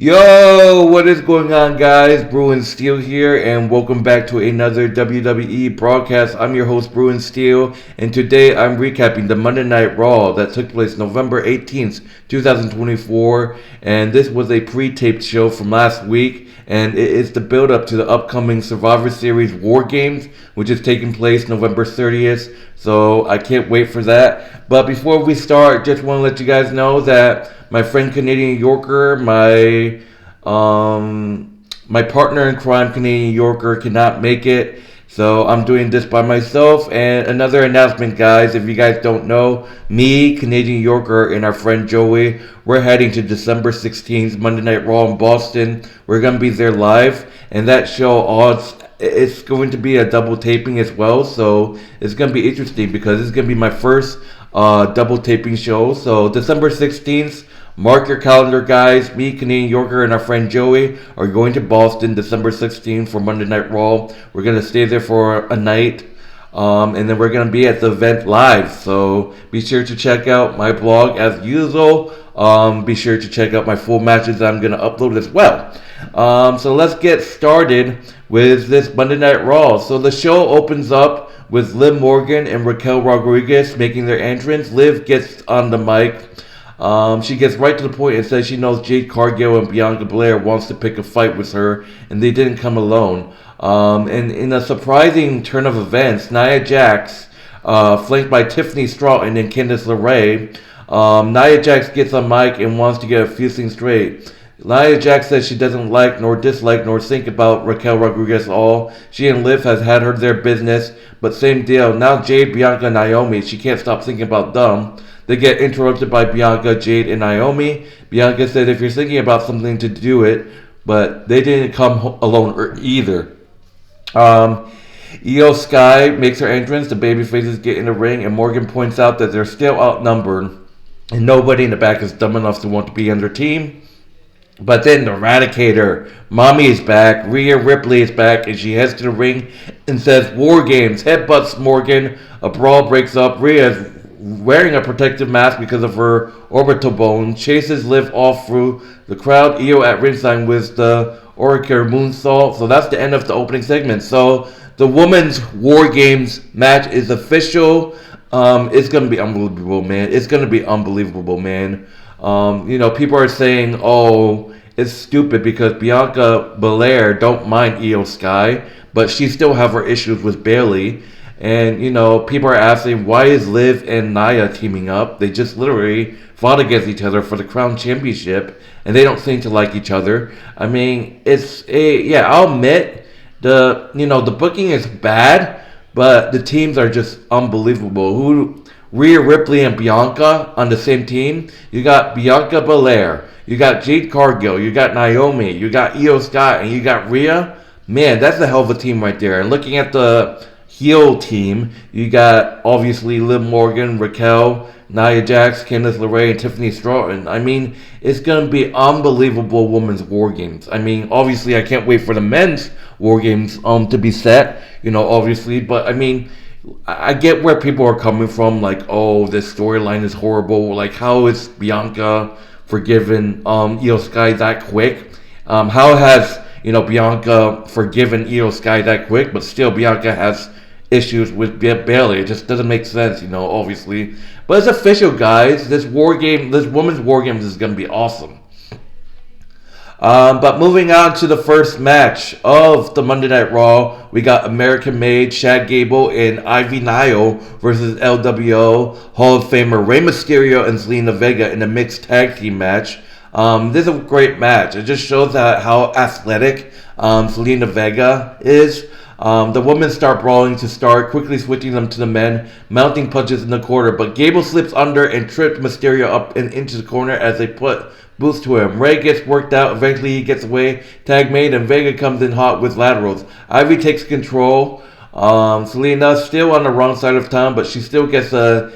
Yo, what is going on, guys? Bruin Steel here, and welcome back to another WWE broadcast. I'm your host, Bruin Steel, and today I'm recapping the Monday Night Raw that took place November 18th, 2024, and this was a pre-taped show from last week, and it is the build-up to the upcoming Survivor Series War Games, which is taking place November 30th, so I can't wait for that. But before we start, just want to let you guys know that my friend Canadian Yorker, my partner in crime, Canadian Yorker, cannot make it. So I'm doing this by myself. And another announcement, guys, if you guys don't know, me, Canadian Yorker, and our friend Joey, we're heading to December 16th, Monday Night Raw in Boston. We're going to be there live. And that show, it's going to be a double taping as well. So it's going to be interesting because it's going to be my first double taping show. So December 16th, mark your calendar, guys. Me, Canadian Yorker, and our friend Joey are going to Boston December 16th for Monday Night Raw. We're going to stay there for a night, and then we're going to be at the event live. So be sure to check out my blog as usual. Be sure to check out my full matches that I'm going to upload as well. So let's get started with this Monday Night Raw. So the show opens up with Liv Morgan and Raquel Rodriguez making their entrance. Liv gets on the mic. She gets right to the point and says she knows Jade, Cargill, and Bianca Belair wants to pick a fight with her, and they didn't come alone. And in a surprising turn of events, Nia Jax, flanked by Tiffany, Stratton, and Candice LeRae, Nia Jax gets on mic and wants to get a few things straight. Nia Jax says she doesn't like, nor dislike, nor think about Raquel Rodriguez at all. She and Liv has had her their business, but same deal. Now Jade, Bianca, and Naomi, she can't stop thinking about them. They get interrupted by Bianca, Jade, and Naomi. Bianca said if you're thinking about something to do it, but they didn't come alone either. Io Sky makes her entrance. The babyfaces get in the ring, and Morgan points out that they're still outnumbered, and nobody in the back is dumb enough to want to be on their team. But then the Eradicator, Mommy is back, Rhea Ripley is back, and she heads to the ring and says, War Games, headbutts Morgan, a brawl breaks up, Rhea is wearing a protective mask because of her orbital bone, chases Liv off through the crowd, Io at ringside with the Oracle moonsault. So that's the end of the opening segment. So the Women's War Games match is official. It's going to be unbelievable, man. It's going to be unbelievable, man. People are saying, oh, it's stupid because Bianca Belair don't mind Io Sky, but she still have her issues with Bayley. And, people are asking, why is Liv and Nia teaming up? They just literally fought against each other for the Crown Championship, and they don't seem to like each other. I mean, I'll admit, the booking is bad, but the teams are just unbelievable. Rhea Ripley and Bianca on the same team. You got Bianca Belair, you got Jade Cargill, you got Naomi, you got Io Sky, and you got Rhea. Man, that's a hell of a team right there. And looking at the heel team, you got obviously Liv Morgan, Raquel, Nia Jax, Candice LeRae, and Tiffany Stratton. I mean, it's going to be unbelievable women's war games. I mean, obviously, I can't wait for the men's war games to be set, obviously. But, I mean, I get where people are coming from, like, oh, this storyline is horrible. Like, how is Bianca forgiven Io Sky that quick? How has, Bianca forgiven Io Sky that quick, but still Bianca has issues with Bayley? It just doesn't make sense, obviously. But it's official, guys. This women's war games is going to be awesome. But moving on to the first match of the Monday Night Raw, we got American-made Chad Gable and Ivy Nile versus LWO Hall of Famer Rey Mysterio and Zelina Vega in a mixed tag team match. This is a great match. It just shows how athletic Zelina Vega is. The women start brawling to start, quickly switching them to the men, mounting punches in the corner, but Gable slips under and trips Mysterio up and into the corner as they put boots to him. Rey gets worked out, eventually he gets away, tag made, and Vega comes in hot with laterals. Ivy takes control. Zelina still on the wrong side of town, but she still gets a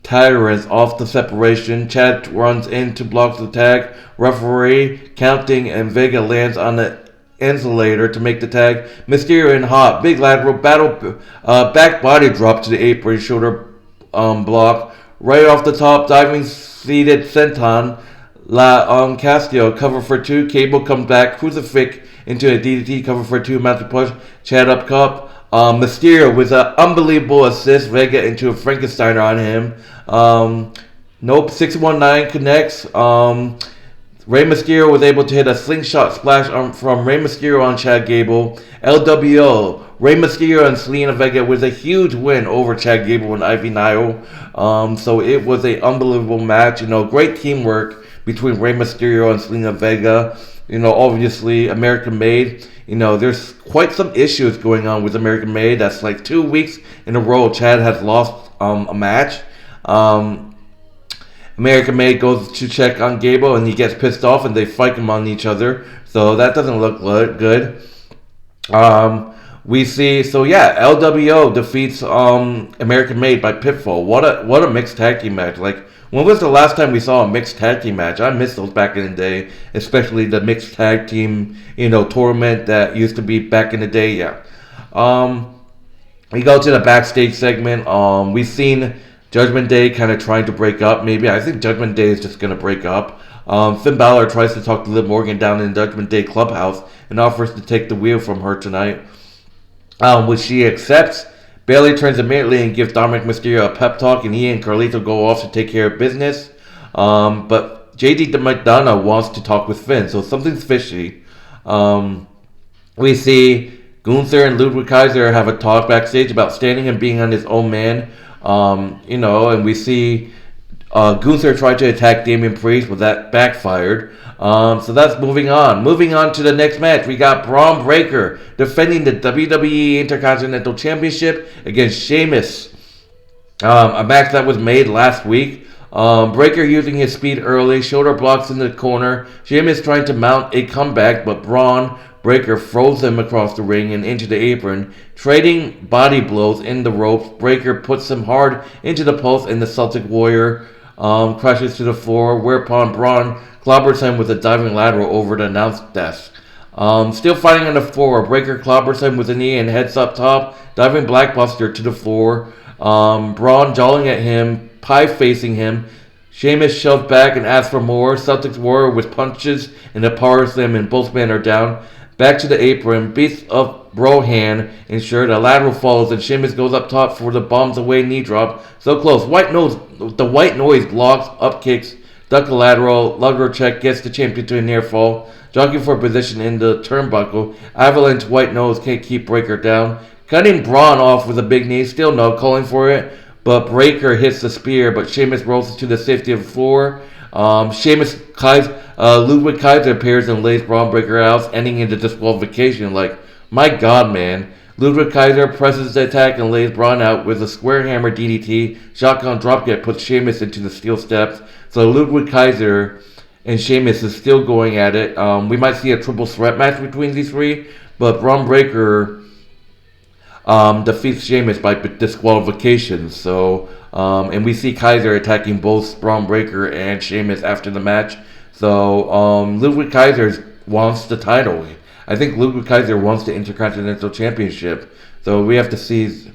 Tyrants off the separation. Chad runs in to block the tag. Referee counting, and Vega lands on the insulator to make the tag. Mysterio in hot. Big lateral battle. Back body drop to the apron. Shoulder block. Right off the top, diving seated senton. Castillo, cover for 2. Gable comes back, crucifix into a DDT, cover for 2, massive push, Chad up cup. Mysterio with an unbelievable assist, Vega into a Frankensteiner on him. Nope, 619 connects. Rey Mysterio was able to hit a slingshot splash from Rey Mysterio on Chad Gable. LWO, Rey Mysterio and Zelina Vega with a huge win over Chad Gable and Ivy Nile. So it was an unbelievable match. Great teamwork between Rey Mysterio and Zelina Vega. Obviously, American Made. There's quite some issues going on with American Made. That's like 2 weeks in a row Chad has lost a match. American Made goes to check on Gable and he gets pissed off and they fight him on each other. So that doesn't look good. We see, LWO defeats American Made by pinfall. What a mixed tag team match. Like, when was the last time we saw a mixed tag team match? I miss those back in the day, especially the mixed tag team, tournament that used to be back in the day. Yeah. We go to the backstage segment. We've seen Judgment Day kind of trying to break up. Maybe I think Judgment Day is just gonna break up. Finn Balor tries to talk to Liv Morgan down in Judgment Day clubhouse and offers to take the wheel from her tonight, which she accepts. Bayley turns immediately and gives Dominic Mysterio a pep talk, and he and Carlito go off to take care of business. But JD McDonagh wants to talk with Finn, so something's fishy. We see Gunther and Ludwig Kaiser have a talk backstage about standing and being on his own man. And we see Gunther try to attack Damian Priest, but that backfired. So that's moving on. Moving on to the next match, we got Bron Breakker defending the WWE Intercontinental Championship against Sheamus. A match that was made last week. Breakker using his speed early, shoulder blocks in the corner. Sheamus trying to mount a comeback, but Bron Breakker throws him across the ring and into the apron. Trading body blows in the ropes, Breakker puts him hard into the post, and the Celtic Warrior crashes to the floor, whereupon Bron clobbers him with a diving lateral over the announce desk. Still fighting on the floor, Breakker clobbers him with a knee and heads up top, diving blackbuster to the floor. Braun jawing at him, pie facing him. Sheamus shoved back and asks for more. Celtics Warrior with punches and a power slam, and both men are down. Back to the apron, beats up Brohan, ensured a lateral falls, and Sheamus goes up top for the bombs away knee drop. So close. The white noise blocks, up kicks, duck a lateral, lugger check, gets the champion to a near fall. Jockeying for position in the turnbuckle. Avalanche white nose can't keep Breakker down. Cutting Braun off with a big knee, still no, calling for it. But Breakker hits the spear, but Sheamus rolls to the safety of the floor. Ludwig Kaiser appears and lays Bron Breakker out, ending in the disqualification. Like, my God, man. Ludwig Kaiser presses the attack and lays Braun out with a square hammer DDT. Shotgun dropkick puts Sheamus into the steel steps. So Ludwig Kaiser and Sheamus is still going at it. We might see a triple threat match between these three, but Bron Breakker defeats Sheamus by disqualification. So, and we see Kaiser attacking both Bron Breakker and Sheamus after the match. So, Ludwig Kaiser wants the title. I think Ludwig Kaiser wants the Intercontinental Championship. So we have to see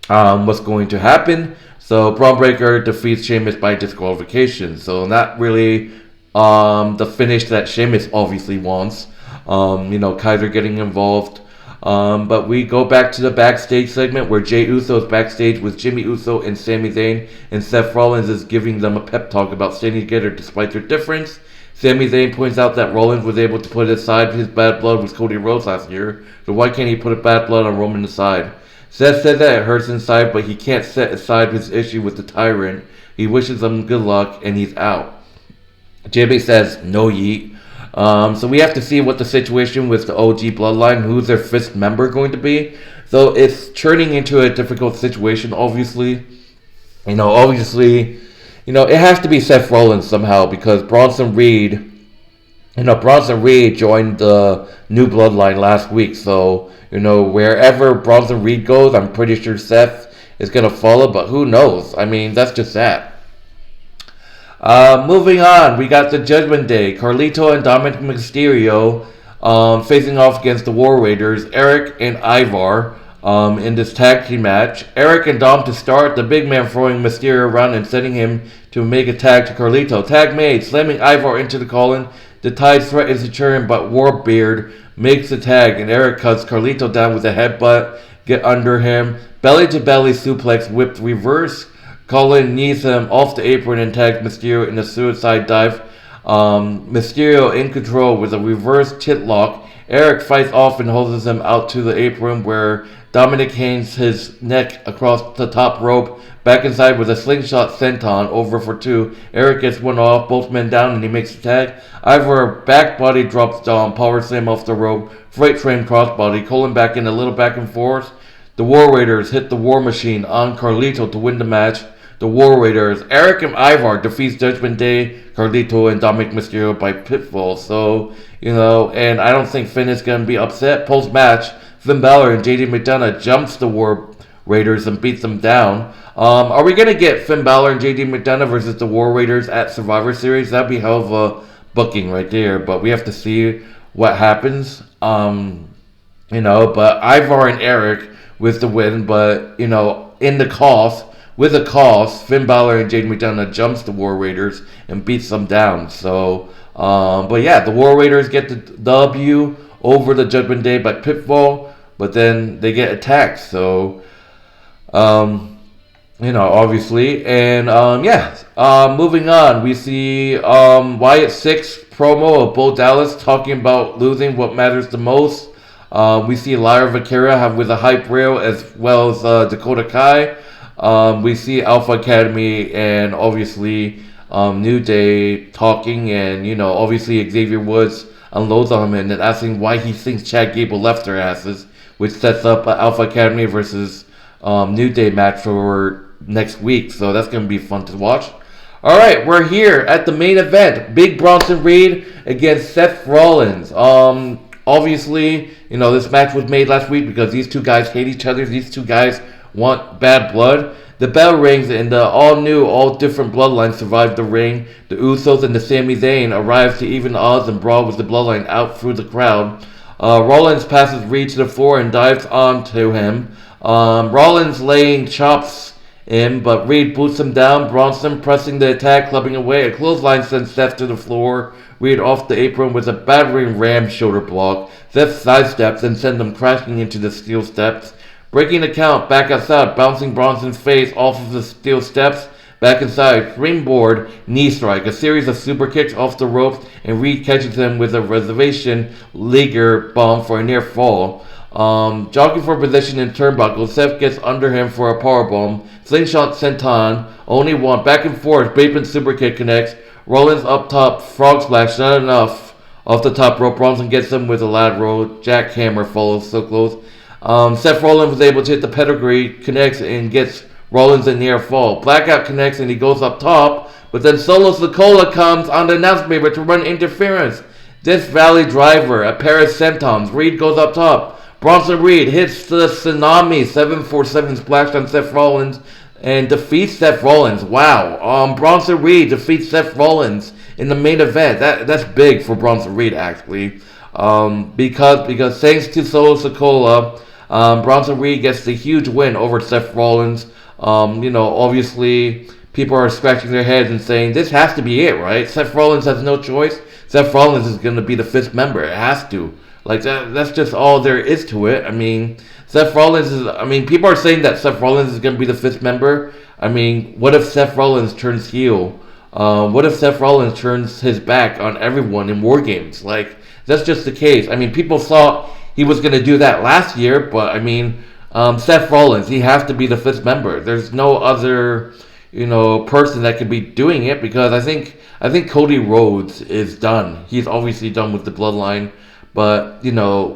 what's going to happen. So Bron Breakker defeats Sheamus by disqualification. So not really the finish that Sheamus obviously wants. Kaiser getting involved. But we go back to the backstage segment where Jey Uso is backstage with Jimmy Uso and Sami Zayn, and Seth Rollins is giving them a pep talk about staying together despite their difference. Sami Zayn points out that Rollins was able to put aside his bad blood with Cody Rhodes last year, so why can't he put a bad blood on Roman aside? Seth said that it hurts inside, but he can't set aside his issue with the Tyrant. He wishes them good luck, and he's out. Jimmy says, no yeet. So we have to see what the situation with the OG Bloodline, who's their fifth member going to be. So it's turning into a difficult situation, obviously. It has to be Seth Rollins somehow, because Bronson Reed joined the new Bloodline last week. So, wherever Bronson Reed goes, I'm pretty sure Seth is going to follow, but who knows? I mean, that's just that. Moving on, we got the Judgment Day. Carlito and Dominic Mysterio facing off against the War Raiders, Eric and Ivar. in this tag team match. Eric and Dom to start. The big man throwing Mysterio around and sending him to make a tag to Carlito. Tag made, slamming Ivar into the column. The tide threat is to turn, but Warbeard makes the tag, and Eric cuts Carlito down with a headbutt. Get under him. Belly to belly suplex, whipped reverse. Colin knees him off the apron and tags Mysterio in a suicide dive. Mysterio in control with a reverse titlock. Eric fights off and holds him out to the apron where Dominic hangs his neck across the top rope. Back inside with a slingshot senton over for 2. Eric gets one off, both men down, and he makes the tag. Ivar back body drops Dom, power slam off the rope, freight train crossbody, Colin back in a little back and forth. The War Raiders hit the War Machine on Carlito to win the match. The War Raiders, Eric and Ivar defeats Judgment Day, Carlito, and Dominic Mysterio by pinfall. So, and I don't think Finn is going to be upset. Post-match, Finn Balor and JD McDonagh jumps the War Raiders and beats them down. Are we going to get Finn Balor and JD McDonagh versus the War Raiders at Survivor Series? That'd be hell of a booking right there, but we have to see what happens. But Ivar and Eric with the win, but, with a cost, Finn Balor and JD McDonagh jumps the War Raiders and beats them down. So, the War Raiders get the W over the Judgment Day by pinfall, but then they get attacked. So, obviously. And, moving on, we see Wyatt 6 promo of Bo Dallas talking about losing what matters the most. We see Lyra Valkyria with a hype rail as well as Dakota Kai. We see Alpha Academy and obviously New Day talking, and obviously Xavier Woods unloads on him and then asking why he thinks Chad Gable left their asses, which sets up an Alpha Academy versus New Day match for next week. So that's going to be fun to watch. Alright, we're here at the main event. Big Bronson Reed against Seth Rollins. Obviously, this match was made last week because these two guys hate each other. These two guys want bad blood. The bell rings and the all-new, all-different bloodline survive the ring. The Usos and the Sami Zayn arrive to even odds and brawl with the bloodline out through the crowd. Rollins passes Reed to the floor and dives onto him. Rollins laying chops in, but Reed boots him down. Bronson pressing the attack, clubbing away. A clothesline sends Seth to the floor. Reed off the apron with a battering ram shoulder block. Seth sidesteps and sends him crashing into the steel steps. Breaking the count, back outside, bouncing Bronson's face off of the steel steps. Back inside, springboard, knee strike, a series of super kicks off the ropes, and Reed catches him with a reservation Liger bomb for a near fall. Jockeying for position in turnbuckle, Seth gets under him for a powerbomb. Slingshot senton, only one, back and forth, Bateman super kick connects. Rollins up top, frog splash, not enough. Off the top rope, Bronson gets him with a lateral. Jackhammer follows so close. Seth Rollins was able to hit the pedigree, connects, and gets Rollins in near fall. Blackout connects and he goes up top, but then Solo Sikoa comes on the announce table to run interference. This Valley Driver, a pair of sentons. Reed goes up top. Bronson Reed hits the Tsunami 747 splash on Seth Rollins and defeats Seth Rollins. Wow. Bronson Reed defeats Seth Rollins in the main event. That's big for Bronson Reed, actually. Because thanks to Solo Sikoa, Bronson Reed gets the huge win over Seth Rollins. Obviously, people are scratching their heads and saying, this has to be it, right? Seth Rollins has no choice. Seth Rollins is going to be the 5th member. It has to. That's just all there is to it. Seth Rollins is, people are saying that Seth Rollins is going to be the 5th member. What if Seth Rollins turns heel? What if Seth Rollins turns his back on everyone in War Games? That's just the case. People thought he was going to do that last year, but Seth Rollins, he has to be the 5th member. There's no other, person that could be doing it, because I think Cody Rhodes is done. He's obviously done with the bloodline, but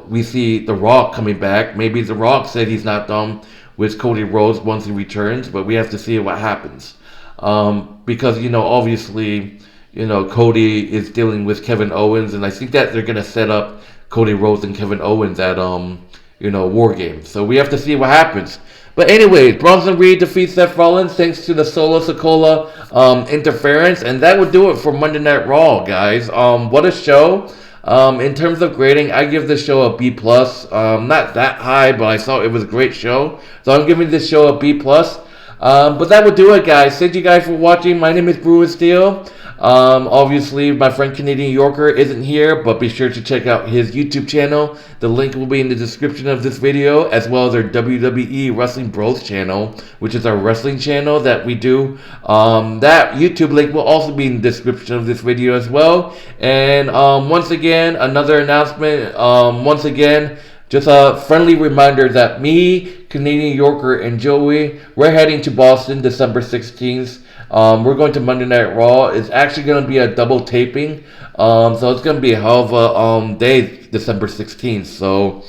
we see The Rock coming back. Maybe The Rock said he's not done with Cody Rhodes once he returns, but we have to see what happens. Because obviously, Cody is dealing with Kevin Owens, and I think that they're going to set up Cody Rhodes and Kevin Owens at, War Games. So we have to see what happens. But anyways, Bronson Reed defeats Seth Rollins thanks to the Solo Sikoa interference, and that would do it for Monday Night Raw, guys. What a show. In terms of grading, I give this show a B plus. Not that high, but I thought it was a great show, so I'm giving this show a B plus. But that will do it, guys. Thank you guys for watching. My name is Bruin Steel. Obviously, my friend Canadian Yorker isn't here, but be sure to check out his YouTube channel. The link will be in the description of this video, as well as our WWE Wrestling Bros channel, which is our wrestling channel that we do. That YouTube link will also be in the description of this video as well. And once again, another announcement. Once again, just a friendly reminder that me, Canadian Yorker, and Joey, we're heading to Boston December 16th. We're going to Monday Night Raw. It's actually going to be a double taping. So it's going to be a hell of a day, December 16th. So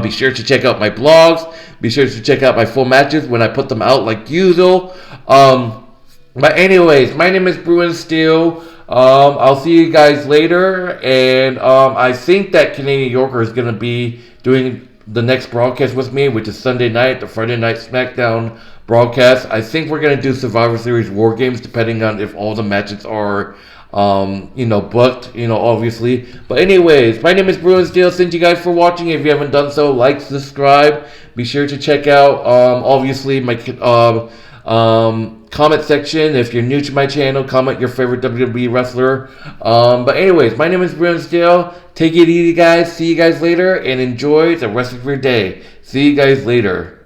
be sure to check out my blogs. Be sure to check out my full matches when I put them out like usual. But anyways, my name is Bruin Steel. I'll see you guys later. And I think that Canadian Yorker is going to be doing the next broadcast with me, which is Sunday night, the Friday Night Smackdown broadcast. I think we're going to do Survivor Series War Games, depending on if all the matches are, booked, obviously. But anyways, my name is Bruin Steel. Thank you guys for watching. If you haven't done so, like, subscribe. Be sure to check out, obviously, my comment section. If you're new to my channel, comment your favorite WWE wrestler. But anyways, my name is Bruin Steel. Take it easy, guys. See you guys later, and enjoy the rest of your day. See you guys later.